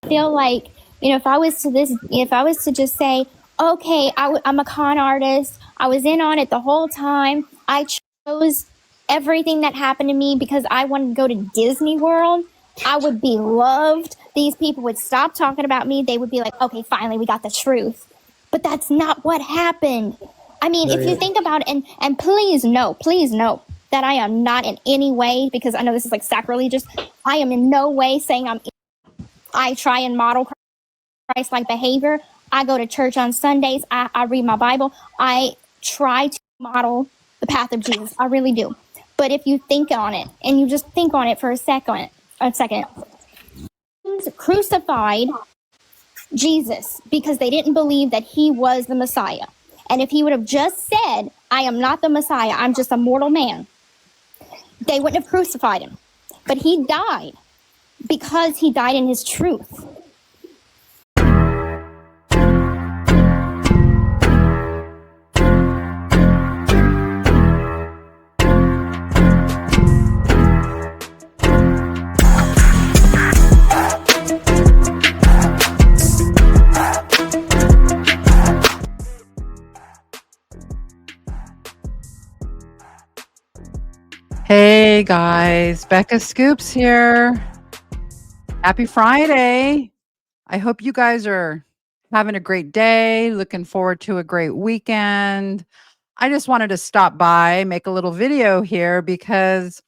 feel like, if I was to just say, okay, I'm a con artist, I was in on it the whole time, I chose everything that happened to me because I wanted to go to Disney World, I would be loved. These people would stop talking about me. They would be like, okay, finally, we got the truth. But that's not what happened. I mean, if you think about it, and please know that I am not in any way, because I know this is like sacrilegious, I am in no way saying I try and model Christ-like behavior. I go to church on Sundays. I read my Bible. I try to model the path of Jesus. I really do. But if you think on it, and you just think on it for a second, crucified Jesus because they didn't believe that he was the Messiah. And if he would have just said, I am not the Messiah, I'm just a mortal man, they wouldn't have crucified him. But he died because he died in his truth. Hey guys, Becca Scoops here. Happy Friday. I hope you guys are having a great day, looking forward to a great weekend. I just wanted to stop by, make a little video here because,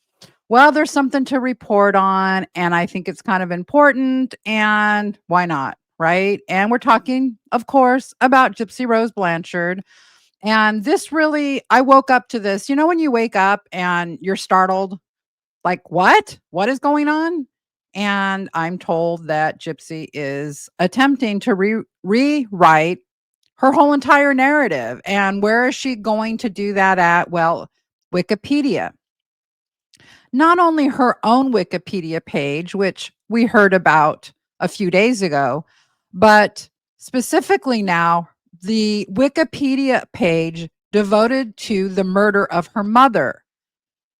well, there's something to report on and I think it's kind of important and why not, right? And we're talking, of course, about Gypsy Rose Blanchard. And this really, I woke up to this. You know, when you wake up and you're startled, like, what? What is going on? And I'm told that Gypsy is attempting to rewrite her whole entire narrative. And where is she going to do that at? Well, Wikipedia. Not only her own Wikipedia page, which we heard about a few days ago, but specifically now the Wikipedia page devoted to the murder of her mother.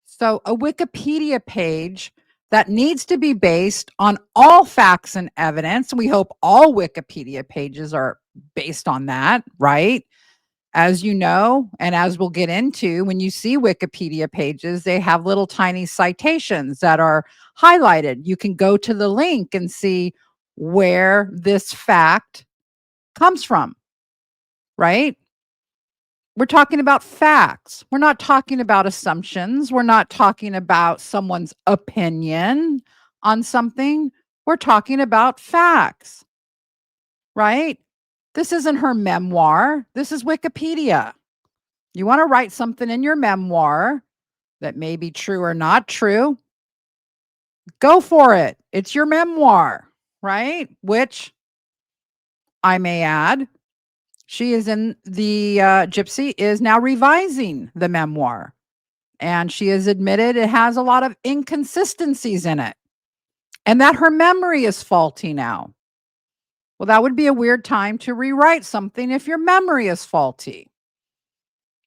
So a Wikipedia page that needs to be based on all facts and evidence. We hope all Wikipedia pages are based on that, right? As you know, and as we'll get into, when you see Wikipedia pages, they have little tiny citations that are highlighted. You can go to the link and see where this fact comes from, right? We're talking about facts. We're not talking about assumptions. We're not talking about someone's opinion on something. We're talking about facts, right? This isn't her memoir. This is Wikipedia. You want to write something in your memoir that may be true or not true, go for it. It's your memoir, right? Which I may add, she is in the Gypsy is now revising the memoir. And she has admitted it has a lot of inconsistencies in it and that her memory is faulty now. Well, that would be a weird time to rewrite something if your memory is faulty.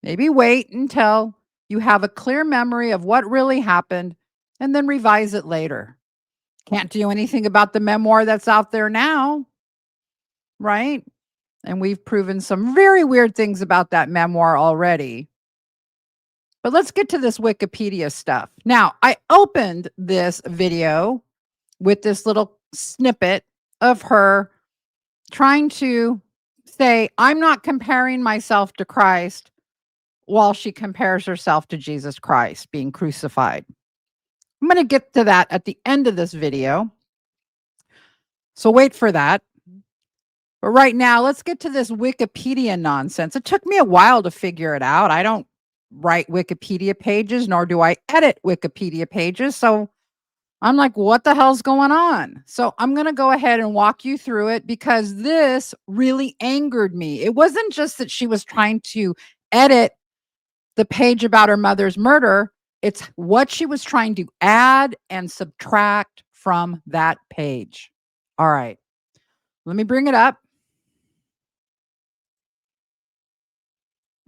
Maybe wait until you have a clear memory of what really happened and then revise it later. Can't do anything about the memoir that's out there now, right? And we've proven some very weird things about that memoir already. But let's get to this Wikipedia stuff. Now, I opened this video with this little snippet of her trying to say, I'm not comparing myself to Christ, while she compares herself to Jesus Christ being crucified. I'm going to get to that at the end of this video. So wait for that. But right now, let's get to this Wikipedia nonsense. It took me a while to figure it out. I don't write Wikipedia pages, nor do I edit Wikipedia pages. So I'm like, what the hell's going on? So I'm going to go ahead and walk you through it because this really angered me. It wasn't just that she was trying to edit the page about her mother's murder. It's what she was trying to add and subtract from that page. All right, let me bring it up.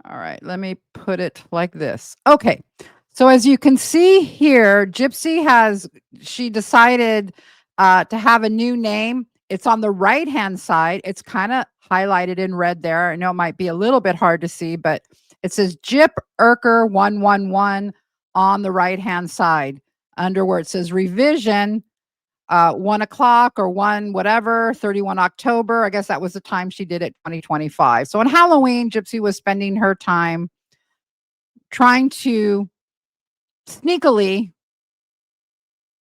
All right, let me put it like this. Okay, so as you can see here, Gypsy she decided to have a new name. It's on the right-hand side. It's kind of highlighted in red there. I know it might be a little bit hard to see, but it says Jip Erker 111 on the right-hand side under where it says revision 1 o'clock or 1 whatever, 31 October. I guess that was the time she did it, 2025. So on Halloween, Gypsy was spending her time trying to sneakily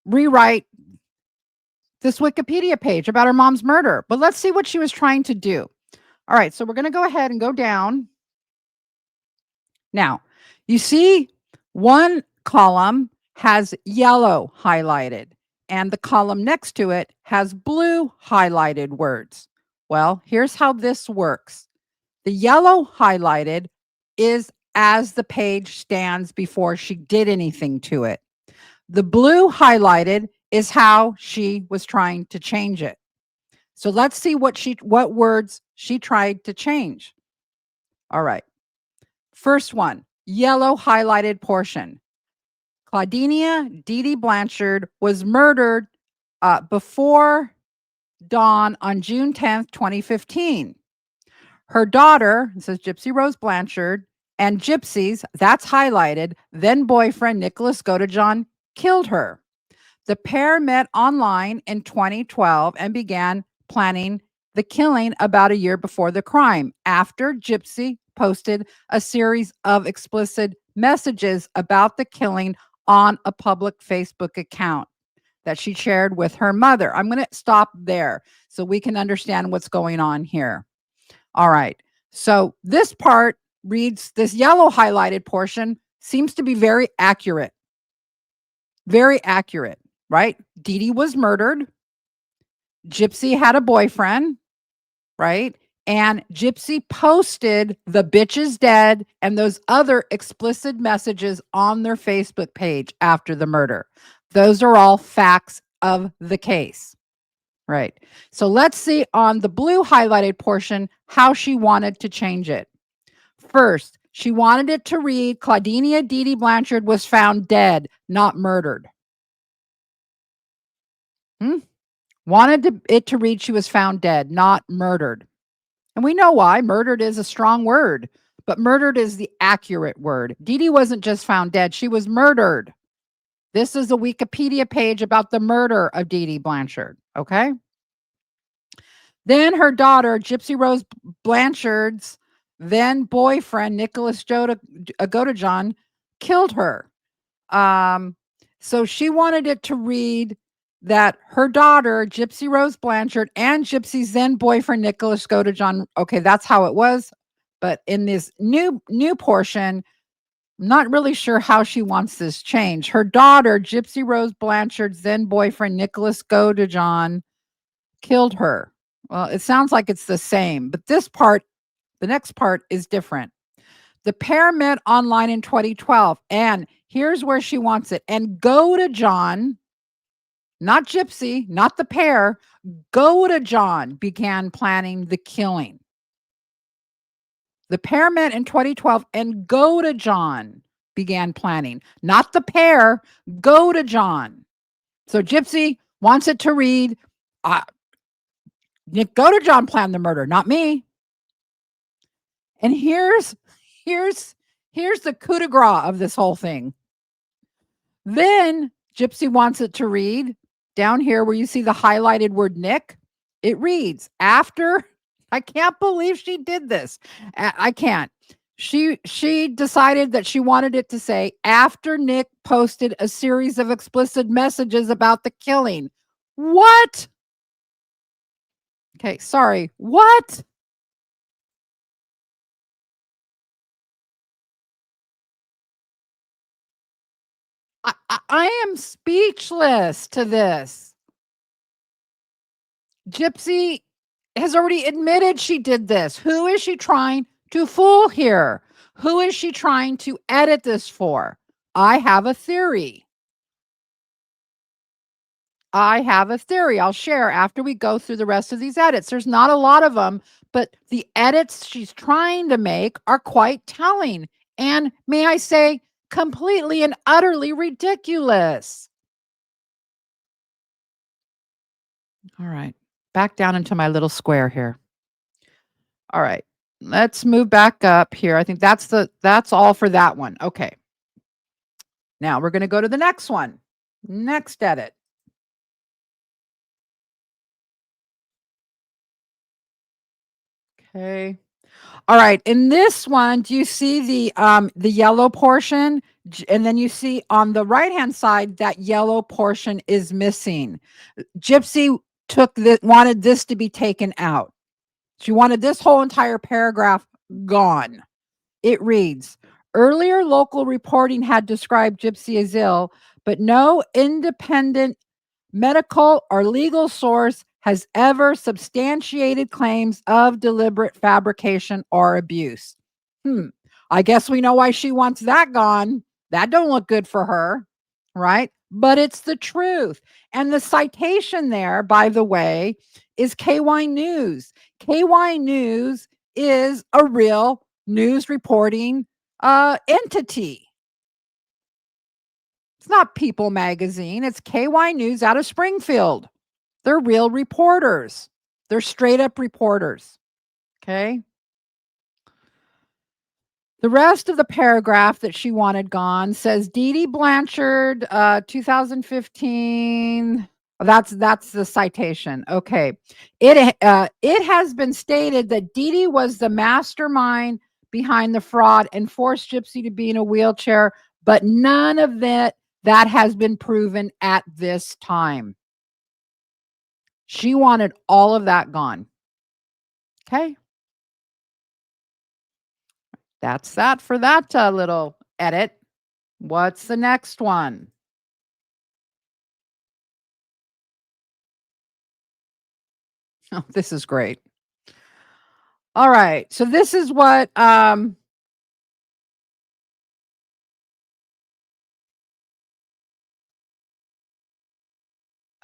rewrite this Wikipedia page about her mom's murder. But let's see what she was trying to do. All right, so we're going to go ahead and go down. Now, you see one column has yellow highlighted, and the column next to it has blue highlighted words. Well, here's how this works. The yellow highlighted is as the page stands before she did anything to it. The blue highlighted is how she was trying to change it. So let's see what words she tried to change. All right. First one, yellow highlighted portion. Claudinia Dee Blanchard was murdered before dawn on June 10th, 2015. Her daughter, it says Gypsy Rose Blanchard, and Gypsy's, that's highlighted, then boyfriend Nicholas Godejohn killed her. The pair met online in 2012 and began planning the killing about a year before the crime, after Gypsy posted a series of explicit messages about the killing on a public Facebook account that she shared with her mother. I'm going to stop there so we can understand what's going on here. All right. So this part reads, this yellow highlighted portion seems to be very accurate. Very accurate, right? Dee Dee was murdered. Gypsy had a boyfriend, right? And Gypsy posted the bitch is dead and those other explicit messages on their Facebook page after the murder. Those are all facts of the case, right? So let's see on the blue highlighted portion how she wanted to change it. First, she wanted it to read Claudinia Dee Blanchard was found dead, not murdered. Wanted it to read she was found dead, not murdered. And we know why. Murdered is a strong word, but murdered is the accurate word. Dee Dee wasn't just found dead, she was murdered. This is a Wikipedia page about the murder of Dee Dee Blanchard, okay? Then her daughter, Gypsy Rose Blanchard's then boyfriend, Nicholas Godejohn, killed her. So she wanted it to read that her daughter, Gypsy Rose Blanchard, and Gypsy's then boyfriend, Nicholas Godejohn. Okay, that's how it was. But in this new portion, I'm not really sure how she wants this changed. Her daughter, Gypsy Rose Blanchard's then boyfriend, Nicholas Godejohn, killed her. Well, it sounds like it's the same, but this part, the next part is different. The pair met online in 2012, and here's where she wants it. And Godejohn, not Gypsy, not the pair, Godejohn began planning the killing. The pair met in 2012, and Godejohn began planning, not the pair, Godejohn. So Gypsy wants it to read, Nick Godejohn planned the murder, not me. And here's the coup de grace of this whole thing. Then Gypsy wants it to read down here where you see the highlighted word Nick. It reads after. I can't believe she did this. I can't. She decided that she wanted it to say after Nick posted a series of explicit messages about the killing. What? Okay, sorry. What? I am speechless to this. Gypsy has already admitted she did this. Who is she trying to fool here? Who is she trying to edit this for? I have a theory. I'll share after we go through the rest of these edits. There's not a lot of them, but the edits she's trying to make are quite telling. And may I say, completely and utterly ridiculous. All right. back down into my little square here. All right. Let's move back up here. I think that's all for that one. Okay. Now we're going to go to the next one. Next edit. Okay. All right. In this one, do you see the yellow portion? And then you see on the right-hand side that yellow portion is missing. Gypsy wanted this to be taken out. She wanted this whole entire paragraph gone. It reads, earlier local reporting had described Gypsy as ill, but no independent medical or legal source has ever substantiated claims of deliberate fabrication or abuse. I guess we know why she wants that gone. That don't look good for her, right? But it's the truth. And the citation there, by the way, is KY News. KY News is a real news reporting entity. It's not People Magazine. It's KY News out of Springfield. They're real reporters. They're straight up reporters. Okay. The rest of the paragraph that she wanted gone says Dee Blanchard, 2015. That's the citation. Okay. It has been stated that Dee was the mastermind behind the fraud and forced Gypsy to be in a wheelchair, but none of that has been proven at this time. She wanted all of that gone. Okay. That's that for that little edit. What's the next one? Oh, this is great. All right. So this is what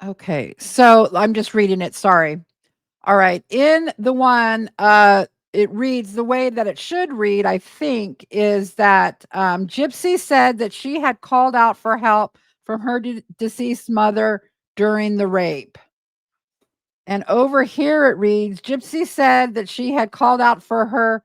okay. So I'm just reading it, sorry. All right. In the one it reads the way that it should read, I think, is that Gypsy said that she had called out for help from her deceased mother during the rape. And over here it reads, Gypsy said that she had called out for help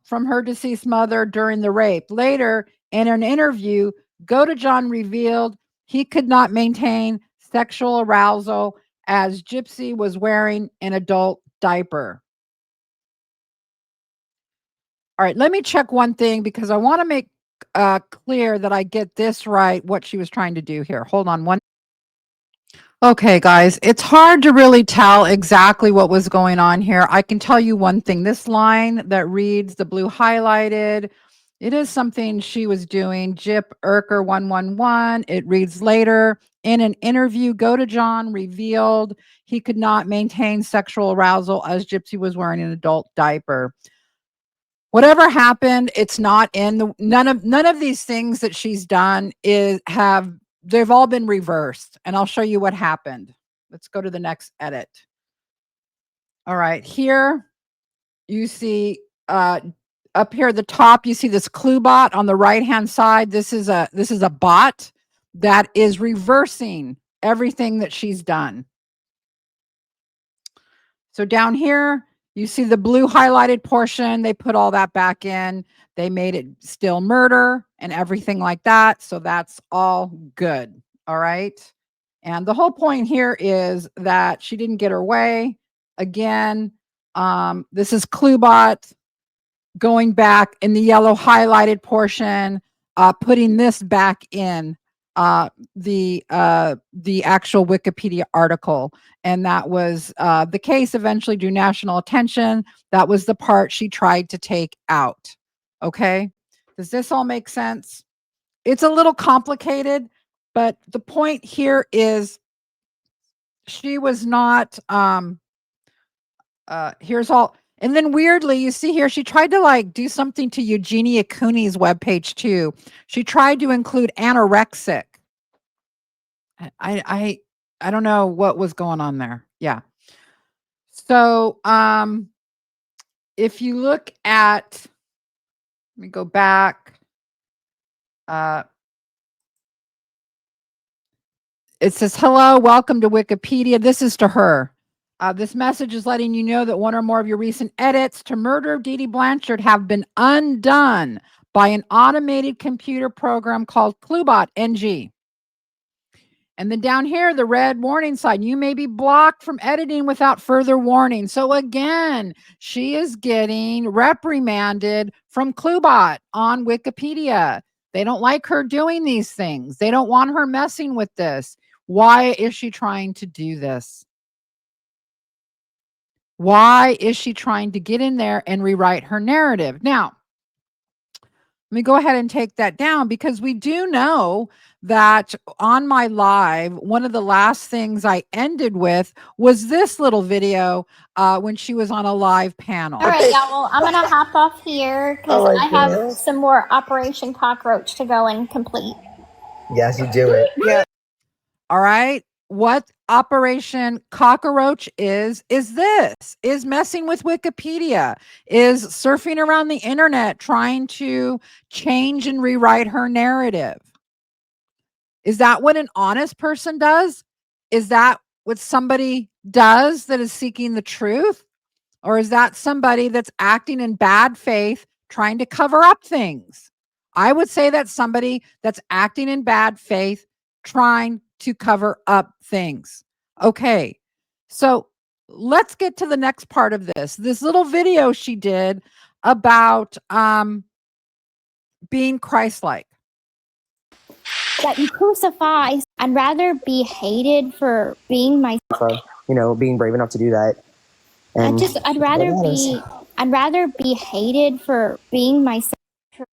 from her deceased mother during the rape. Later, in an interview, Go to John revealed he could not maintain sexual arousal as Gypsy was wearing an adult diaper. All right, let me check one thing because I want to make clear that I get this right, what she was trying to do here. Hold on one. Okay, guys, it's hard to really tell exactly what was going on here. I can tell you one thing. This line that reads the blue highlighted, it is something she was doing. Jip Erker 111. It reads later in an interview, Go to John revealed he could not maintain sexual arousal as Gypsy was wearing an adult diaper. Whatever happened, it's not in the none of these things that she's done they've all been reversed, and I'll show you what happened. Let's go to the next edit. All right, here you see up here at the top, you see this clue bot on the right hand side. This is a bot that is reversing everything that she's done. So down here, you see the blue highlighted portion. They put all that back in. They made it still murder and everything like that. So that's all good. All right. And the whole point here is that she didn't get her way. Again, this is Cluebot going back in the yellow highlighted portion, putting this back in the actual Wikipedia article. And that was the case eventually drew national attention. That was the part she tried to take out. Okay. Does this all make sense? It's a little complicated, but the point here is she was not, here's all. And then weirdly, you see here, she tried to like do something to Eugenia Cooney's webpage too. She tried to include anorexic. I don't know what was going on there. Yeah. So if you look at, let me go back. It says, hello, welcome to Wikipedia. This is to her. This message is letting you know that one or more of your recent edits to Murder of Dee Dee Blanchard have been undone by an automated computer program called Cluebot NG. And then down here, the red warning sign, you may be blocked from editing without further warning. So again, she is getting reprimanded from Cluebot on Wikipedia. They don't like her doing these things. They don't want her messing with this. Why is she trying to do this? Why is she trying to get in there and rewrite her narrative? Now, let me go ahead and take that down because we do know that on my live, one of the last things I ended with was this little video when she was on a live panel. All right, y'all. Well, I'm going to hop off here because I have some more Operation Cockroach to go and complete. Yes, you do it. Yeah. All right. What Operation Cockroach is this, is messing with Wikipedia, is surfing around the internet, trying to change and rewrite her narrative. Is that what an honest person does? Is that what somebody does that is seeking the truth? Or is that somebody that's acting in bad faith, trying to cover up things? I would say that's somebody that's acting in bad faith, trying to cover up things. Okay, so let's get to the next part of this. This little video she did about being Christ-like. That you crucify. I'd rather be hated for being myself. Being brave enough to do that. And I'd rather be hated for being myself, for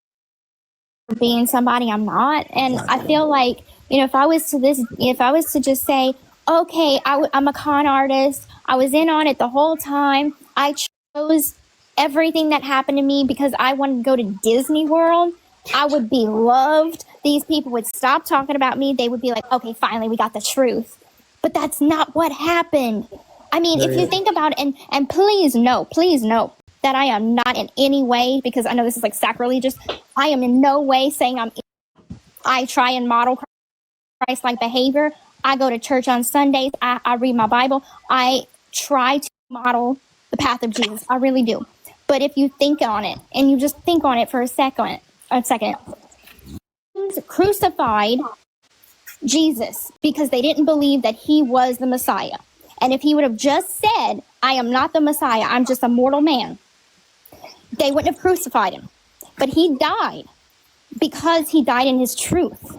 being somebody I'm not. And I feel like, if I was to just say, okay, I'm a con artist, I was in on it the whole time, I chose everything that happened to me because I wanted to go to Disney World, I would be loved. These people would stop talking about me. They would be like, okay, finally, we got the truth. But that's not what happened. I mean, if you think about it, and please know that I am not in any way, because I know this is like sacrilegious, I am in no way saying I try and model Christ-like behavior. I go to church on Sundays. I read my Bible. I try to model the path of Jesus. I really do. But if you think on it, and you just think on it for a second, crucified Jesus because they didn't believe that he was the Messiah. And if he would have just said, I am not the Messiah, I'm just a mortal man, they wouldn't have crucified him. But he died because he died in his truth.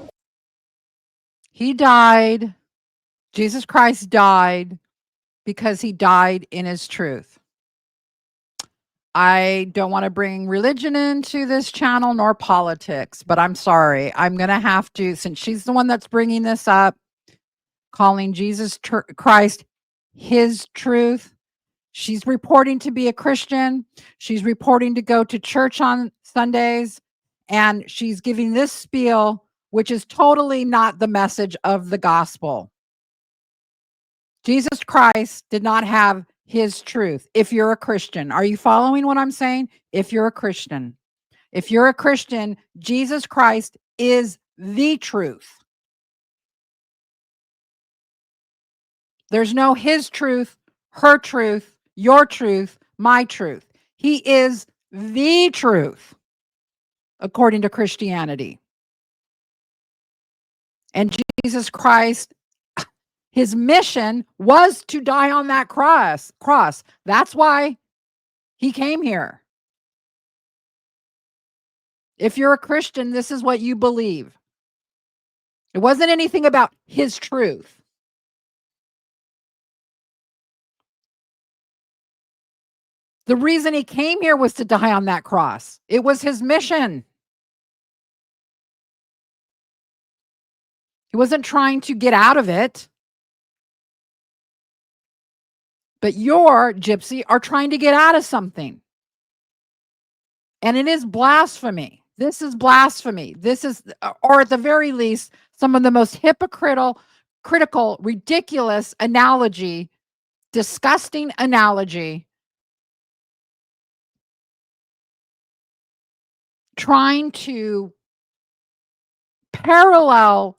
He died. Jesus Christ died because he died in his truth. I don't want to bring religion into this channel nor politics, but I'm sorry. I'm going to have to, since she's the one that's bringing this up, calling Jesus Christ his truth. She's reporting to be a Christian. She's reporting to go to church on Sundays. And she's giving this spiel, which is totally not the message of the gospel. Jesus Christ did not have his truth. If you're a Christian, are you following what I'm saying? If you're a Christian, Jesus Christ is the truth. There's no his truth, her truth, your truth, my truth. He is the truth, according to Christianity. And Jesus Christ, his mission was to die on that cross. That's why he came here. If you're a Christian, this is what you believe. It wasn't anything about his truth. The reason he came here was to die on that cross. It was his mission. He wasn't trying to get out of it. But you're, Gypsy, are trying to get out of something. And it is blasphemy. This is blasphemy. This is, or at the very least, some of the most hypocritical, ridiculous analogy, disgusting analogy, trying to parallel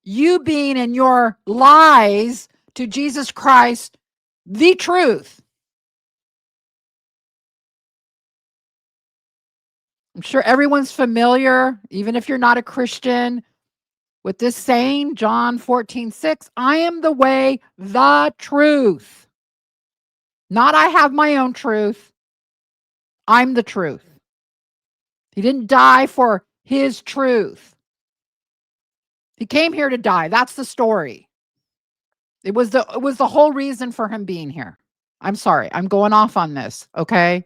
you being in your lies to Jesus Christ, the truth. I'm sure everyone's familiar, even if you're not a Christian, with this saying, John 14:6, I am the way, the truth. Not I have my own truth. I'm the truth. He didn't die for his truth. He came here to die. That's the story. It was the whole reason for him being here. I'm sorry. I'm going off on this, okay?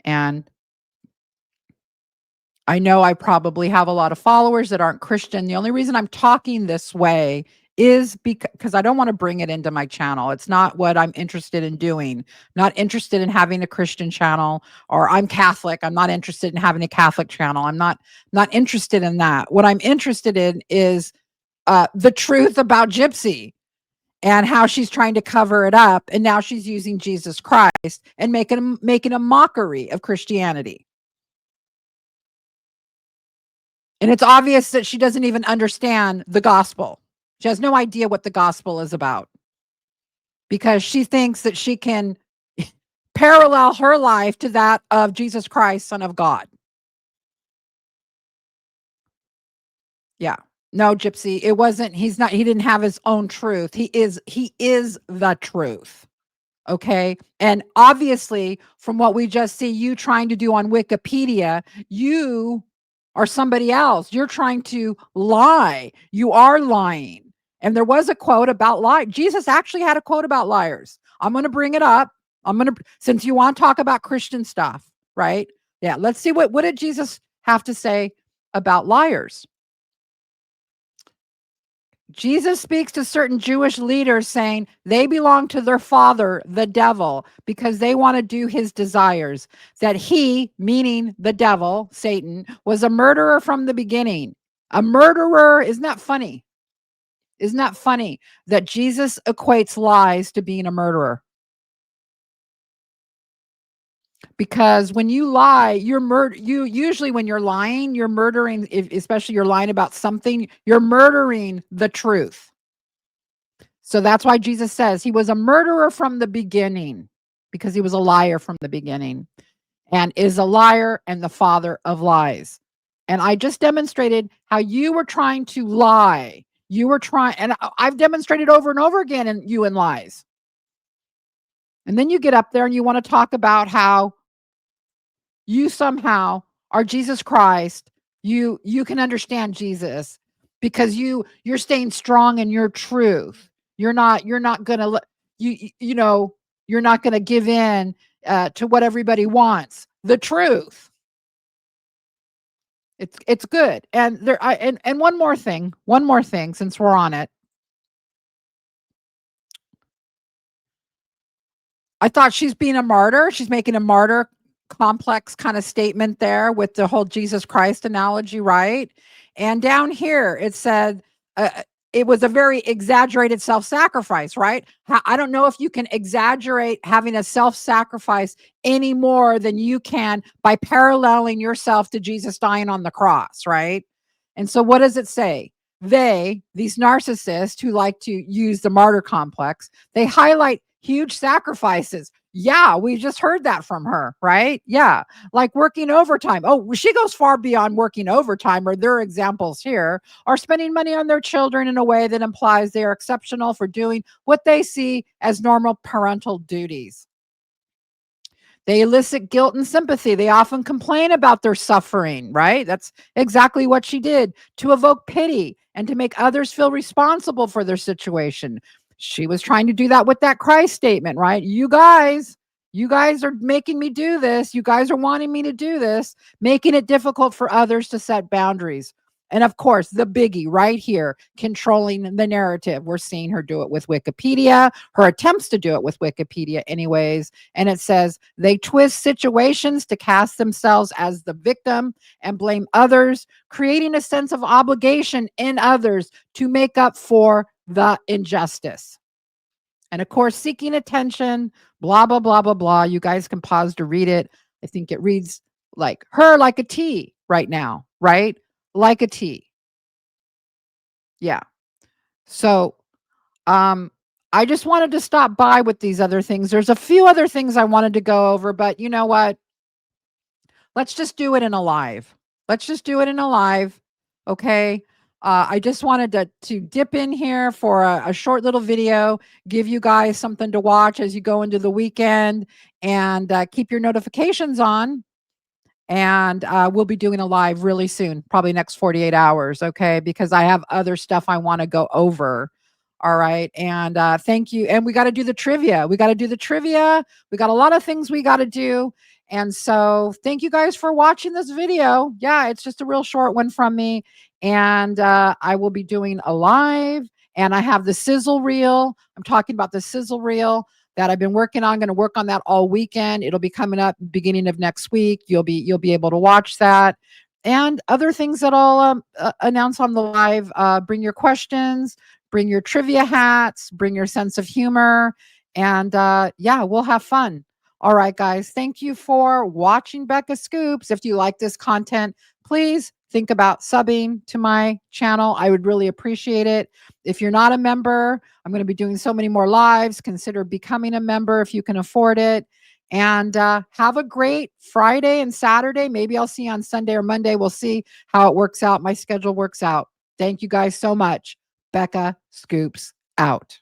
And I know I probably have a lot of followers that aren't Christian. The only reason I'm talking this way is because I don't want to bring it into my channel. It's not what I'm interested in doing. Not interested in having a Christian channel, or I'm Catholic. I'm not interested in having a Catholic channel. I'm not interested in that. What I'm interested in is the truth about Gypsy and how she's trying to cover it up. And now she's using Jesus Christ and making a mockery of Christianity. And it's obvious that she doesn't even understand the gospel. She has no idea what the gospel is about, because she thinks that she can parallel her life to that of Jesus Christ, Son of God. Yeah. No, Gypsy, it wasn't, he didn't have his own truth. He is the truth. Okay. And obviously, from what we just see you trying to do on Wikipedia, you are somebody else. You're trying to lie. You are lying. And there was a quote about lie. Jesus actually had a quote about liars. I'm going to bring it up. Since you want to talk about Christian stuff, right? Yeah. Let's see what did Jesus have to say about liars? Jesus speaks to certain Jewish leaders saying they belong to their father, the devil, because they want to do his desires. That he, meaning the devil, Satan, was a murderer from the beginning. A murderer. Isn't that funny? Isn't that funny that Jesus equates lies to being a murderer? Because when you lie, you usually, when you're lying, you're murdering, especially you're lying about something, you're murdering the truth. So that's why Jesus says he was a murderer from the beginning, because he was a liar from the beginning, and is a liar and the father of lies. And I just demonstrated how you were trying to lie. You were trying, and I've demonstrated over and over again in you in lies. And then you get up there and you want to talk about how you somehow are Jesus Christ. You can understand Jesus because you're staying strong in your truth. You're not gonna you're not gonna give in to what everybody wants. The truth. It's good. And and one more thing, since we're on it. I thought she's being a martyr. She's making a martyr complex kind of statement there with the whole Jesus Christ analogy, right? And down here it said it was a very exaggerated self-sacrifice, right? I don't know if you can exaggerate having a self-sacrifice any more than you can by paralleling yourself to Jesus dying on the cross, right? And so what does it say? These narcissists who like to use the martyr complex, they highlight huge sacrifices. Yeah, we just heard that from her, right? Yeah, like working overtime. Oh, she goes far beyond working overtime, or their examples here are spending money on their children in a way that implies they are exceptional for doing what they see as normal parental duties. They elicit guilt and sympathy. They often complain about their suffering, right? That's exactly what she did, to evoke pity and to make others feel responsible for their situation. She was trying to do that with that Christ statement, right? You guys are making me do this. You guys are wanting me to do this, making it difficult for others to set boundaries. And of course, the biggie right here, controlling the narrative. We're seeing her do it with Wikipedia, her attempts to do it with Wikipedia anyways. And it says they twist situations to cast themselves as the victim and blame others, creating a sense of obligation in others to make up for the injustice. And of course, seeking attention, blah, blah, blah, blah, blah. You guys can pause to read it. I think it reads like her, like a T right now, right? Like a T. Yeah. So, I just wanted to stop by with these other things. There's a few other things I wanted to go over, but you know what? Let's just do it in a live. Let's just do it in a live. Okay. I just wanted to dip in here for a short little video, give you guys something to watch as you go into the weekend, and keep your notifications on. And we'll be doing a live really soon, probably next 48 hours. Okay. Because I have other stuff I want to go over. All right. And thank you. And we got to do the trivia. We got to do the trivia. We got a lot of things we got to do. And so thank you guys for watching this video. Yeah, it's just a real short one from me. And I will be doing a live, and I have the sizzle reel. I'm talking about the sizzle reel that I've been working on. I'm going to work on that all weekend. It'll be coming up beginning of next week. You'll be able to watch that, and other things that I'll announce on the live. Bring your questions, bring your trivia hats, bring your sense of humor, and yeah, we'll have fun. All right, guys. Thank you for watching Becca Scoops. If you like this content, please think about subbing to my channel. I would really appreciate it. If you're not a member, I'm going to be doing so many more lives. Consider becoming a member if you can afford it. And have a great Friday and Saturday. Maybe I'll see you on Sunday or Monday. We'll see how it works out. My schedule works out. Thank you guys so much. Becca Scoops out.